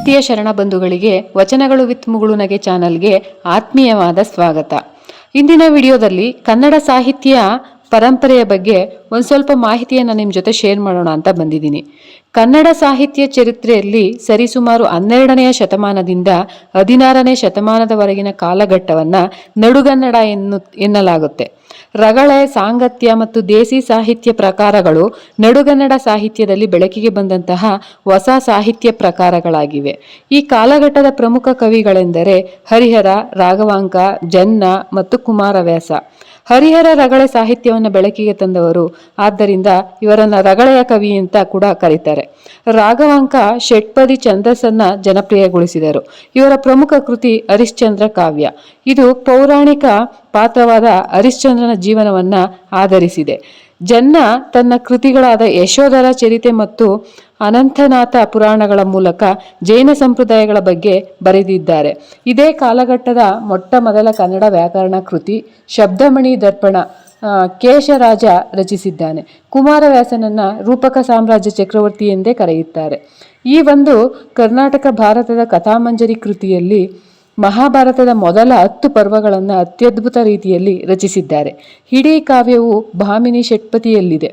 ಪ್ರಿಯ ಶರಣ ಬಂಧುಗಳಿಗೆ ವಚನಗಳು ವಿತ್ ಮುಗುಳುನಗೆ ಚಾನಲ್ಗೆ ಆತ್ಮೀಯವಾದ ಸ್ವಾಗತ. ಇಂದಿನ ವಿಡಿಯೋದಲ್ಲಿ ಕನ್ನಡ ಸಾಹಿತ್ಯ ಪರಂಪರೆಯ ಬಗ್ಗೆ ಒಂದು ಸ್ವಲ್ಪ ಮಾಹಿತಿಯನ್ನು ನಿಮ್ಮ ಜೊತೆ ಶೇರ್ ಮಾಡೋಣ ಅಂತ ಬಂದಿದ್ದೀನಿ. ಕನ್ನಡ ಸಾಹಿತ್ಯ ಚರಿತ್ರೆಯಲ್ಲಿ ಸರಿಸುಮಾರು 12ನೇ ಶತಮಾನದಿಂದ 16ನೇ ಶತಮಾನದವರೆಗಿನ ಕಾಲಘಟ್ಟವನ್ನು ನಡುಗನ್ನಡ ಎನ್ನಲಾಗುತ್ತೆ. ರಗಳೆ, ಸಾಂಗತ್ಯ ಮತ್ತು ದೇಸಿ ಸಾಹಿತ್ಯ ಪ್ರಕಾರಗಳು ನಡುಗನ್ನಡ ಸಾಹಿತ್ಯದಲ್ಲಿ ಬೆಳಕಿಗೆ ಬಂದಂತಹ ಹೊಸ ಸಾಹಿತ್ಯ ಪ್ರಕಾರಗಳಾಗಿವೆ. ಈ ಕಾಲಘಟ್ಟದ ಪ್ರಮುಖ ಕವಿಗಳೆಂದರೆ ಹರಿಹರ, ರಾಘವಾಂಕ, ಜನ್ನ ಮತ್ತು ಕುಮಾರವ್ಯಾಸ. ಹರಿಹರ ರಗಳೆ ಸಾಹಿತ್ಯವನ್ನು ಬೆಳಕಿಗೆ ತಂದವರು, ಆದ್ದರಿಂದ ಇವರನ್ನ ರಗಳೆಯ ಕವಿ ಅಂತ ಕೂಡ ಕರೀತಾರೆ. ರಾಘವಾಂಕ ಷಟ್ಪದಿ ಛಂದಸ್ಸನ್ನ ಜನಪ್ರಿಯಗೊಳಿಸಿದರು. ಇವರ ಪ್ರಮುಖ ಕೃತಿ ಹರಿಶ್ಚಂದ್ರ ಕಾವ್ಯ. ಇದು ಪೌರಾಣಿಕ ಪಾತ್ರವಾದ ಹರಿಶ್ಚಂದ್ರನ ಜೀವನವನ್ನ ಆಧರಿಸಿದೆ. ಜನ್ನ ತನ್ನ ಕೃತಿಗಳಾದ ಯಶೋಧರ ಚರಿತೆ ಮತ್ತು ಅನಂತನಾಥ ಪುರಾಣಗಳ ಮೂಲಕ ಜೈನ ಸಂಪ್ರದಾಯಗಳ ಬಗ್ಗೆ ಬರೆದಿದ್ದಾರೆ. ಇದೇ ಕಾಲಘಟ್ಟದ ಮೊಟ್ಟ ಮೊದಲ ಕನ್ನಡ ವ್ಯಾಕರಣ ಕೃತಿ ಶಬ್ದಮಣಿ ದರ್ಪಣ ಕೇಶರಾಜ ರಚಿಸಿದ್ದಾನೆ. ಕುಮಾರವ್ಯಾಸನನ್ನ ರೂಪಕ ಸಾಮ್ರಾಜ್ಯ ಚಕ್ರವರ್ತಿ ಎಂದೇ ಕರೆಯುತ್ತಾರೆ. ಈ ಒಂದು ಕರ್ನಾಟಕ ಭಾರತದ ಕಥಾಮಂಜರಿ ಕೃತಿಯಲ್ಲಿ ಮಹಾಭಾರತದ ಮೊದಲ 10 ಪರ್ವಗಳನ್ನು ಅತ್ಯದ್ಭುತ ರೀತಿಯಲ್ಲಿ ರಚಿಸಿದ್ದಾರೆ. ಇಡೀ ಕಾವ್ಯವು ಭಾಮಿನಿ ಷಟ್ಪದಿಯಲ್ಲಿದೆ.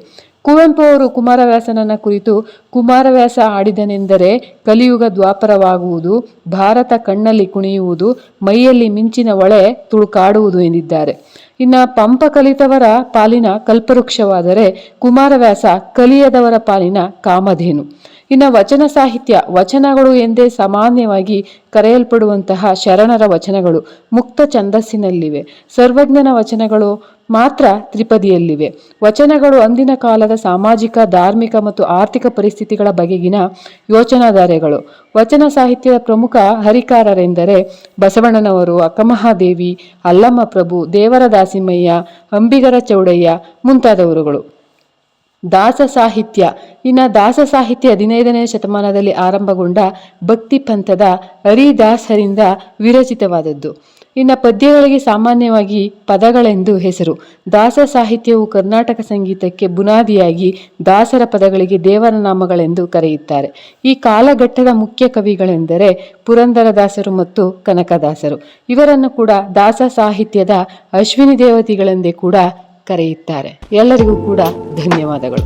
ಕುವೆಂಪು ಅವರು ಕುಮಾರವ್ಯಾಸನನ್ನ ಕುರಿತು ಕುಮಾರವ್ಯಾಸ ಆಡಿದನೆಂದರೆ ಕಲಿಯುಗ ದ್ವಾಪರವಾಗುವುದು, ಭಾರತ ಕಣ್ಣಲ್ಲಿ ಕುಣಿಯುವುದು, ಮೈಯಲ್ಲಿ ಮಿಂಚಿನ ಒಳೆ ತುಳುಕಾಡುವುದು ಎಂದಿದ್ದಾರೆ. ಪಂಪ ಕಲಿತವರ ಪಾಲಿನ ಕಲ್ಪವೃಕ್ಷವಾದರೆ ಕುಮಾರವ್ಯಾಸ ಕಲಿಯದವರ ಪಾಲಿನ ಕಾಮಧೇನು. ವಚನ ಸಾಹಿತ್ಯ, ವಚನಗಳು ಎಂದೇ ಸಾಮಾನ್ಯವಾಗಿ ಕರೆಯಲ್ಪಡುವಂತಹ ಶರಣರ ವಚನಗಳು ಮುಕ್ತ ಛಂದಸ್ಸಿನಲ್ಲಿವೆ. ಸರ್ವಜ್ಞನ ವಚನಗಳು ಮಾತ್ರ ತ್ರಿಪದಿಯಲ್ಲಿವೆ. ವಚನಗಳು ಅಂದಿನ ಕಾಲದ ಸಾಮಾಜಿಕ, ಧಾರ್ಮಿಕ ಮತ್ತು ಆರ್ಥಿಕ ಪರಿಸ್ಥಿತಿಗಳ ಬಗೆಗಿನ ಯೋಚನಾಧಾರೆಗಳು. ವಚನ ಸಾಹಿತ್ಯದ ಪ್ರಮುಖ ಹರಿಕಾರರೆಂದರೆ ಬಸವಣ್ಣನವರು, ಅಕ್ಕಮಹಾದೇವಿ, ಅಲ್ಲಮ್ಮ ಪ್ರಭು, ದೇವರ ದಾಸಿಮಯ್ಯ, ಅಂಬಿಗರ ಚೌಡಯ್ಯ ಮುಂತಾದವರುಗಳು. ದಾಸ ಸಾಹಿತ್ಯ. ದಾಸ ಸಾಹಿತ್ಯ 15ನೇ ಶತಮಾನದಲ್ಲಿ ಆರಂಭಗೊಂಡ ಭಕ್ತಿ ಪಂಥದ ಹರಿದಾಸರಿಂದ ವಿರಚಿತವಾದದ್ದು. ಪದ್ಯಗಳಿಗೆ ಸಾಮಾನ್ಯವಾಗಿ ಪದಗಳೆಂದು ಹೆಸರು. ದಾಸ ಸಾಹಿತ್ಯವು ಕರ್ನಾಟಕ ಸಂಗೀತಕ್ಕೆ ಬುನಾದಿಯಾಗಿ ದಾಸರ ಪದಗಳಿಗೆ ದೇವರ ನಾಮಗಳೆಂದು ಕರೆಯುತ್ತಾರೆ. ಈ ಕಾಲಘಟ್ಟದ ಮುಖ್ಯ ಕವಿಗಳೆಂದರೆ ಪುರಂದರದಾಸರು ಮತ್ತು ಕನಕದಾಸರು. ಇವರನ್ನು ಕೂಡ ದಾಸ ಸಾಹಿತ್ಯದ ಅಶ್ವಿನಿ ದೇವತೆಗಳೆಂದೇ ಕೂಡ ಕರೆಯುತ್ತಾರೆ. ಎಲ್ಲರಿಗೂ ಕೂಡ ಧನ್ಯವಾದಗಳು.